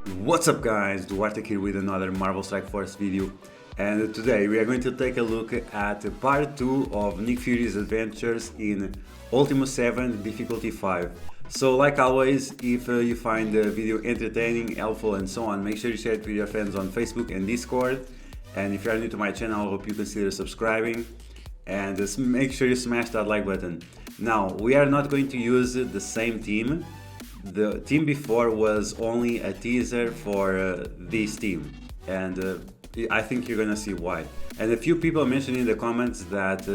What's up guys, Duarte here with another Marvel Strike Force video, and today we are going to take a look at part 2 of Nick Fury's adventures in Ultimus 7 difficulty 5. So like always, if you find the video entertaining, helpful and so on, make sure you share it with your friends on Facebook and Discord. And if you are new to my channel, I hope you consider subscribing and just make sure you smash that like button. Now, we are not going to use the same team. The team before was only a teaser for this team, and I think you're gonna see why. And a few people mentioned in the comments that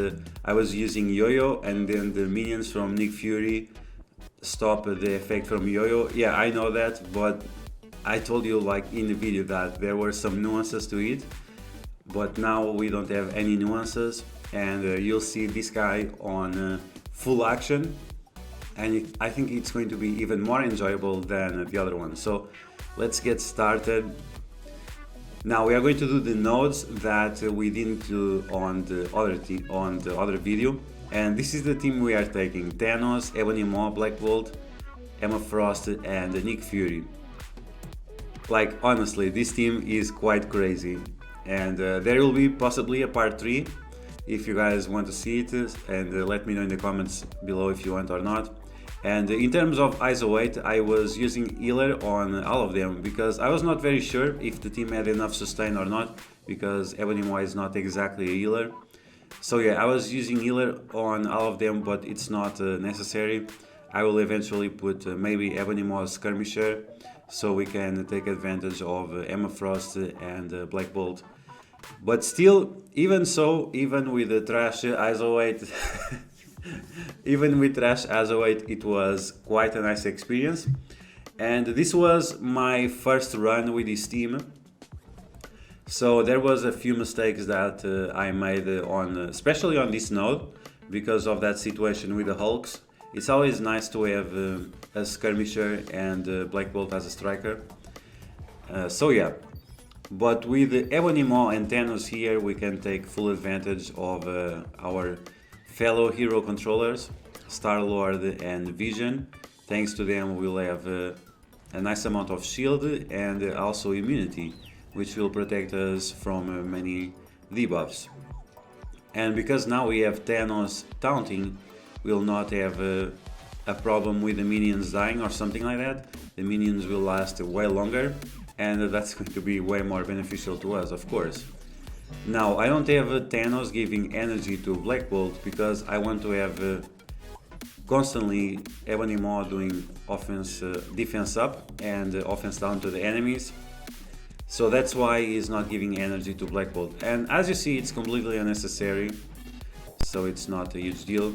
I was using Yo-Yo and then the minions from Nick Fury stop the effect from Yo-Yo. Yeah, I know that, but I told you like in the video that there were some nuances to it, but now we don't have any nuances, and you'll see this guy on full action. And I think it's going to be even more enjoyable than the other one. So let's get started. Now we are going to do the nodes that we didn't do on the other video, and this is the team we are taking: Thanos, Ebony Maw, Black Bolt, Emma Frost, and Nick Fury. Like honestly, this team is quite crazy, and there will be possibly a part 3 if you guys want to see it, and let me know in the comments below if you want or not. And in terms of ISO weight, I was using healer on all of them because I was not very sure if the team had enough sustain or not, because Ebony Maw is not exactly a healer. So yeah, I was using healer on all of them, but it's not necessary. I will eventually put maybe Ebony Maw skirmisher so we can take advantage of Emma Frost and Black Bolt. But still, even so, even with the trash ISO weight even with trash ISO weight, it was quite a nice experience. And this was my first run with this team, so there was a few mistakes that I made especially on this node because of that situation with the Hulks. It's always nice to have a skirmisher and Black Bolt as a striker. So yeah, but with Ebony Maw and Thanos here, we can take full advantage of our fellow hero controllers, Star-Lord and Vision. Thanks to them we'll have a nice amount of shield and also immunity, which will protect us from many debuffs. And because now we have Thanos taunting, we'll not have a problem with the minions dying or something like that. The minions will last way longer, and that's going to be way more beneficial to us, of course. Now, I don't have Thanos giving energy to Black Bolt because I want to have constantly Ebony Maw doing defense up and offense down to the enemies. So that's why he's not giving energy to Black Bolt. And as you see, it's completely unnecessary, so it's not a huge deal.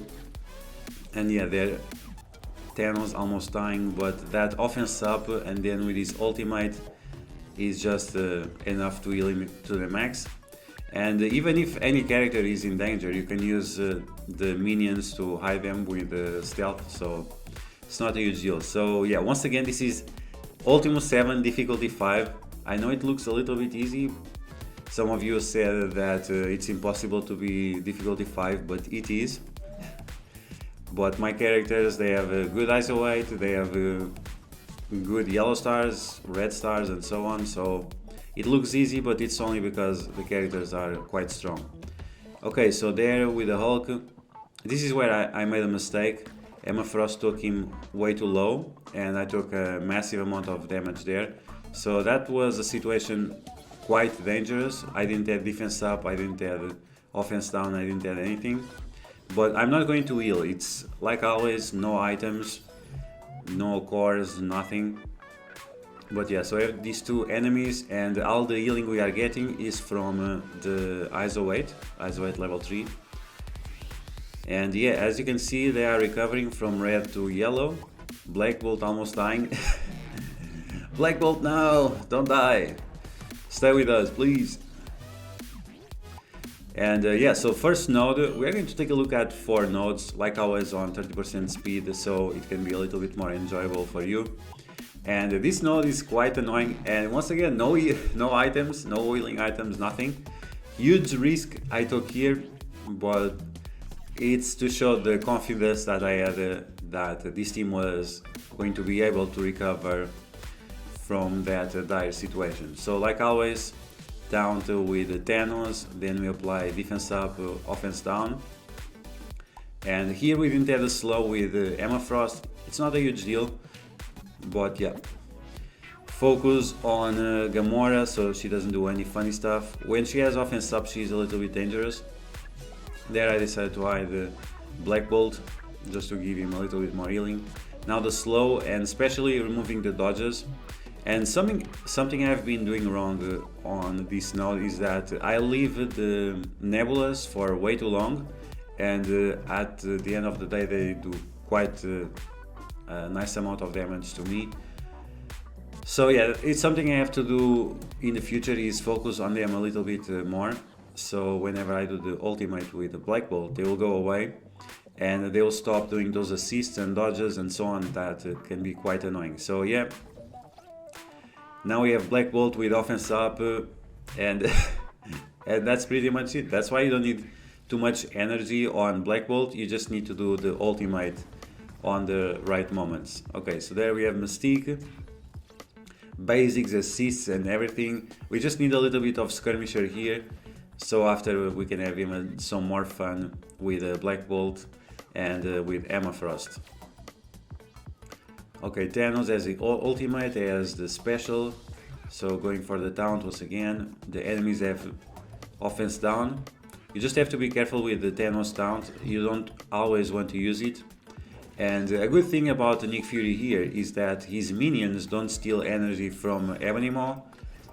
And yeah, there Thanos almost dying, but that offense up and then with his ultimate is just enough to heal him to the max. And even if any character is in danger, you can use the minions to hide them with stealth, so it's not a huge deal. So yeah, once again, this is Ultimus 7 difficulty 5. I know it looks a little bit easy. Some of you said that it's impossible to be difficulty 5, but it is. But my characters, they have a good ISO weight, they have good yellow stars, red stars and so on, so it looks easy, but it's only because the characters are quite strong. Okay, so there with the Hulk, this is where I made a mistake. Emma Frost took him way too low, and I took a massive amount of damage there. So that was a situation quite dangerous. I didn't have defense up, I didn't have offense down, I didn't have anything. But I'm not going to heal. It's like always, no items, no cores, nothing. But yeah, so I have these two enemies, and all the healing we are getting is from the ISO weight level 3. And yeah, as you can see, they are recovering from red to yellow. Black Bolt almost dying. Black Bolt, no, don't die. Stay with us, please. And yeah, so first node, we're going to take a look at 4 nodes, like always on 30% speed, so it can be a little bit more enjoyable for you. And this node is quite annoying, and once again, no items, no healing items, nothing. Huge risk I took here, but it's to show the confidence that I had that this team was going to be able to recover from that dire situation. So like always, taunt with Thanos, then we apply defense up, offense down. And here we didn't have the slow with Emma Frost. It's not a huge deal, but yeah. Focus on Gamora so she doesn't do any funny stuff. When she has offense up, she's a little bit dangerous. There I decided to hide Black Bolt just to give him a little bit more healing. Now the slow, and especially removing the dodges. And something I've been doing wrong on this node is that I leave the nebulas for way too long, and at the end of the day they do quite a nice amount of damage to me. So yeah, it's something I have to do in the future, is focus on them a little bit more. So whenever I do the ultimate with the Black Bolt, they will go away and they will stop doing those assists and dodges and so on that can be quite annoying. So yeah, now we have Black Bolt with offense up and and that's pretty much it. That's why you don't need too much energy on Black Bolt, you just need to do the ultimate on the right moments. Okay, so there we have Mystique. Basics, assists and everything. We just need a little bit of skirmisher here, so after we can have even some more fun with Black Bolt and with Emma Frost. Okay, Thanos has the ultimate, has the special, so going for the taunt once again. The enemies have offense down. You just have to be careful with the Thanos taunt, you don't always want to use it. And a good thing about Nick Fury here is that his minions don't steal energy from Ebony Maw,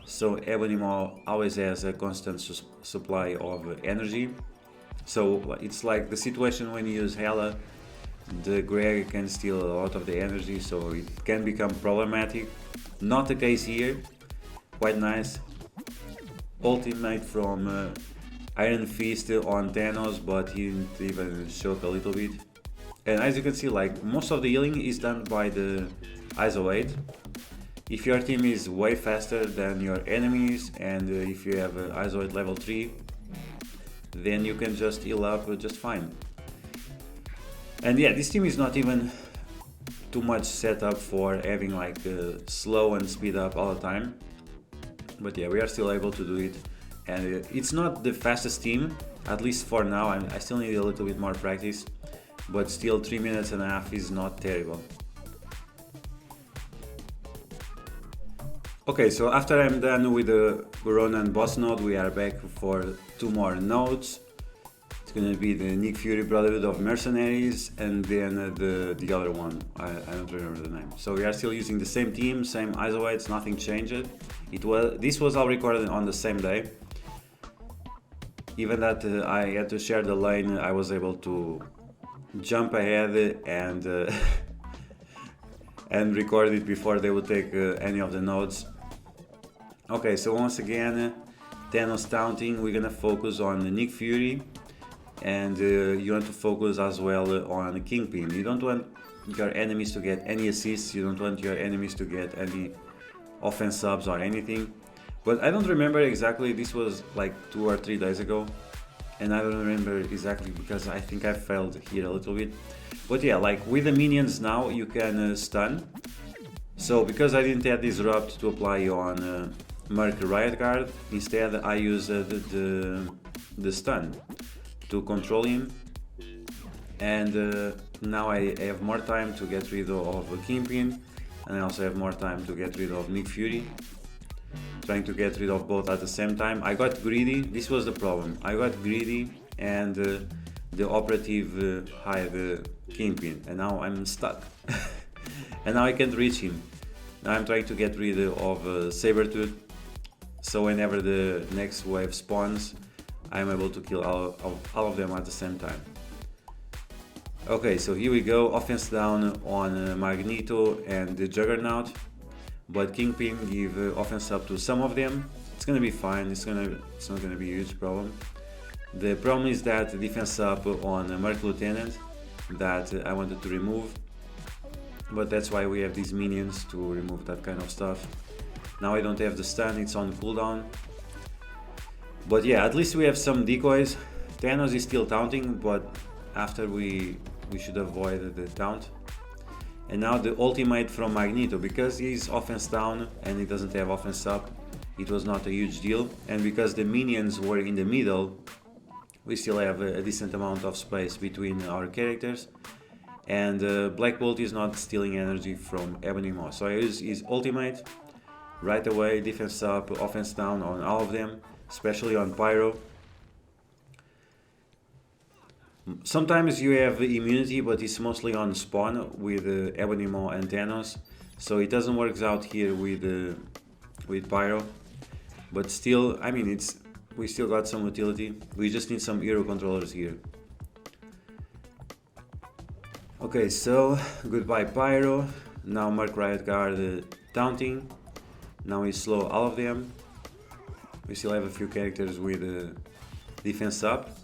so Ebony Maw always has a constant supply of energy. So it's like the situation when you use Hela, the Greg can steal a lot of the energy, so it can become problematic. Not the case here, quite nice. Ultimate from Iron Fist on Thanos, but he didn't even shock a little bit. And as you can see, like most of the healing is done by the ISO 8. If your team is way faster than your enemies, and if you have ISO 8 level 3, then you can just heal up just fine. And yeah, this team is not even too much set up for having like slow and speed up all the time. But yeah, we are still able to do it. And it's not the fastest team, at least for now. I still need a little bit more practice. But still 3 minutes and a half is not terrible. Okay, so after I'm done with the Ronan boss node, we are back for 2 more nodes. It's gonna be the Nick Fury Brotherhood of Mercenaries and then the other one, I don't remember the name. So we are still using the same team, same ISO 8, nothing changed. This was all recorded on the same day. Even that I had to share the lane, I was able to jump ahead and and record it before they would take any of the nodes. Okay, so once again, Thanos taunting, we're gonna focus on Nick Fury, and you want to focus as well on Kingpin. You don't want your enemies to get any assists, you don't want your enemies to get any offense subs or anything. But I don't remember exactly, this was like 2 or 3 days ago. And I don't remember exactly because I think I failed here a little bit. But yeah, like with the minions now you can stun. So because I didn't have Disrupt to apply on Merc Riot Guard, instead I use the stun to control him. And now I have more time to get rid of Kingpin, and I also have more time to get rid of Nick Fury. Trying to get rid of both at the same time. I got greedy, this was the problem. I got greedy and the operative hired Kingpin, and now I'm stuck. And now I can't reach him. Now I'm trying to get rid of Sabretooth, so whenever the next wave spawns, I'm able to kill all of them at the same time. Okay, so here we go, offense down on Magneto and the Juggernaut. But Kingpin give offense up to some of them. It's gonna be fine, it's not gonna be a huge problem. The problem is that defense up on Merc Lieutenant that I wanted to remove. But that's why we have these minions to remove that kind of stuff. Now I don't have the stun, it's on cooldown. But yeah, at least we have some decoys. Thanos is still taunting, but after we should avoid the taunt. And now the ultimate from Magneto, because he's offense down and he doesn't have offense up, it was not a huge deal. And because the minions were in the middle, we still have a decent amount of space between our characters. And Black Bolt is not stealing energy from Ebony Maw. So I use his ultimate right away, defense up, offense down on all of them, especially on Pyro. Sometimes you have immunity, but it's mostly on spawn with Ebony Maw and Thanos, so it doesn't work out here with Pyro. But still, I mean, we still got some utility. We just need some hero controllers here. Okay, so goodbye Pyro. Now Mark Riot Guard taunting. Now we slow all of them. We still have a few characters with defense up,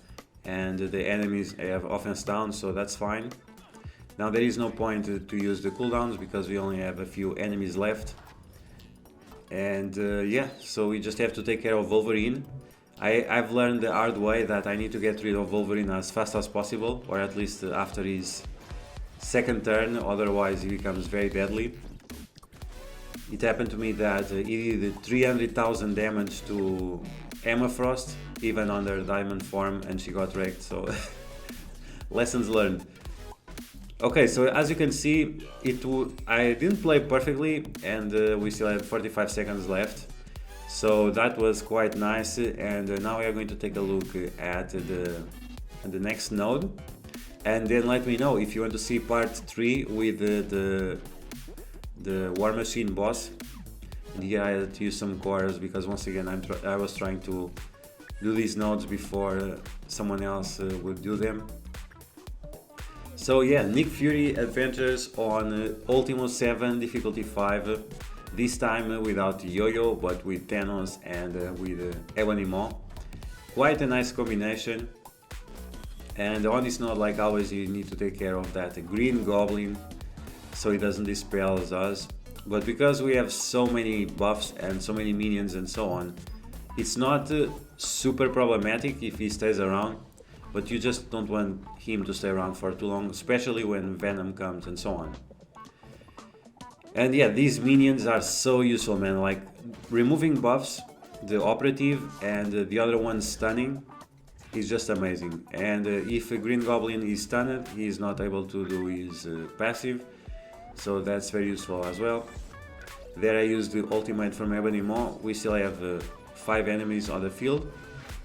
and the enemies have offense down, so that's fine. Now there is no point to use the cooldowns because we only have a few enemies left. And yeah, so we just have to take care of Wolverine. I've learned the hard way that I need to get rid of Wolverine as fast as possible, or at least after his second turn, otherwise he becomes very deadly. It happened to me that he did 300,000 damage to Emma Frost, even under Diamond form, and she got wrecked, so lessons learned. Okay, so as you can see, I didn't play perfectly, and we still had 45 seconds left, so that was quite nice. And now we are going to take a look at the next node, and then let me know if you want to see part 3 with the War Machine boss. And here I had to use some cores because once again I was trying to do these nodes before someone else would do them. So yeah, Nick Fury adventures on Ultimus 7 difficulty 5, this time without Yo-Yo but with Thanos and with Ebony Maw. Quite a nice combination. And on this node, like always, you need to take care of that Green Goblin so he doesn't dispel us. But because we have so many buffs and so many minions and so on, it's not super problematic if he stays around, but you just don't want him to stay around for too long, especially when Venom comes and so on. And yeah, these minions are so useful, man. Like removing buffs, the operative, and the other one stunning is just amazing. And if a Green Goblin is stunned, he is not able to do his passive, so that's very useful as well. There I used the ultimate from Ebony Maw. We still have 5 enemies on the field,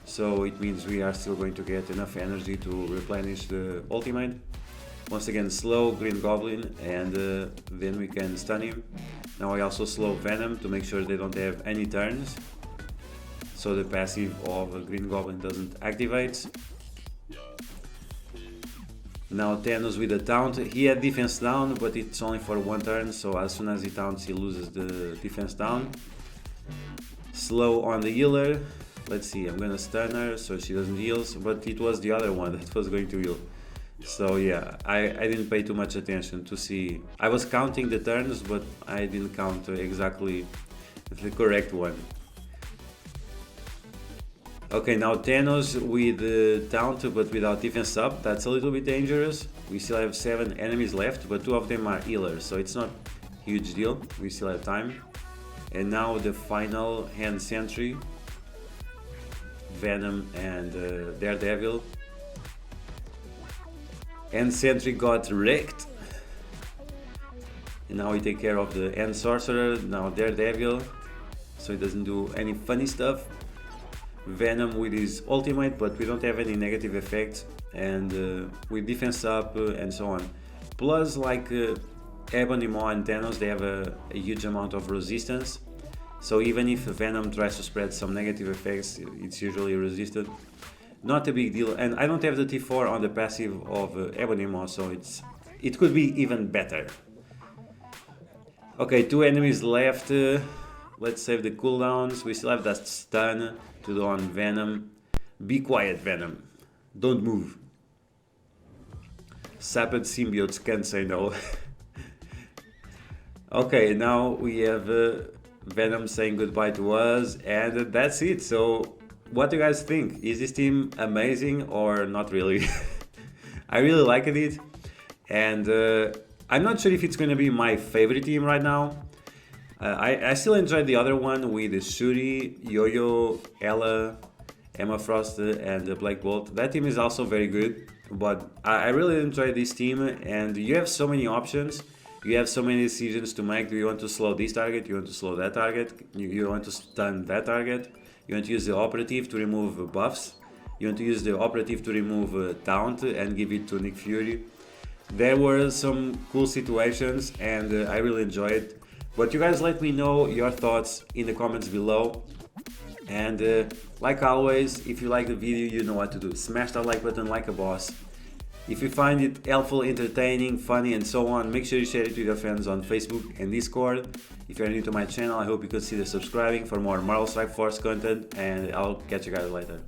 so it means we are still going to get enough energy to replenish the ultimate. Once again, slow Green Goblin, and then we can stun him. Now I also slow Venom to make sure they don't have any turns, so the passive of Green Goblin doesn't activate. Now Thanos with the taunt. He had defense down, but it's only for 1 turn, so as soon as he taunts he loses the defense down. Slow on the healer. Let's see, I'm gonna stun her so she doesn't heal, but it was the other one that was going to heal. So yeah, I didn't pay too much attention to see. I was counting the turns, but I didn't count exactly the correct one. Okay, now Thanos with the taunt but without defense up. That's a little bit dangerous. We still have 7 enemies left, but 2 of them are healers, so it's not a huge deal. We still have time. And now the final hand sentry, Venom and Daredevil. Hand sentry got wrecked. And now we take care of the hand sorcerer, now Daredevil, so he doesn't do any funny stuff. Venom with his ultimate, but we don't have any negative effects, and with defense up and so on. Plus, like Ebony Maw and Thanos, they have a huge amount of resistance, so even if Venom tries to spread some negative effects, it's usually resisted. Not a big deal, and I don't have the T4 on the passive of Ebony Maw, so it could be even better. Okay, 2 enemies left. Let's save the cooldowns. We still have that stun to do on Venom. Be quiet, Venom. Don't move. Sapid symbiotes can't say no. Okay, now we have Venom saying goodbye to us, and that's it. So, what do you guys think? Is this team amazing or not really? I really liked it, and I'm not sure if it's going to be my favorite team right now. I still enjoyed the other one with Shuri, Yo-Yo, Ella, Emma Frost, and Black Bolt. That team is also very good, but I really enjoy this team, and you have so many options. You have so many decisions to make. Do you want to slow this target? You want to slow that target? You want to stun that target? You want to use the operative to remove buffs? You want to use the operative to remove taunt and give it to Nick Fury? There were some cool situations, and I really enjoyed it. But you guys let me know your thoughts in the comments below. And like always, if you like the video, you know what to do. Smash that like button like a boss. If you find it helpful, entertaining, funny and so on, make sure you share it with your friends on Facebook and Discord. If you're new to my channel, I hope you consider subscribing for more Marvel Strike Force content, and I'll catch you guys later.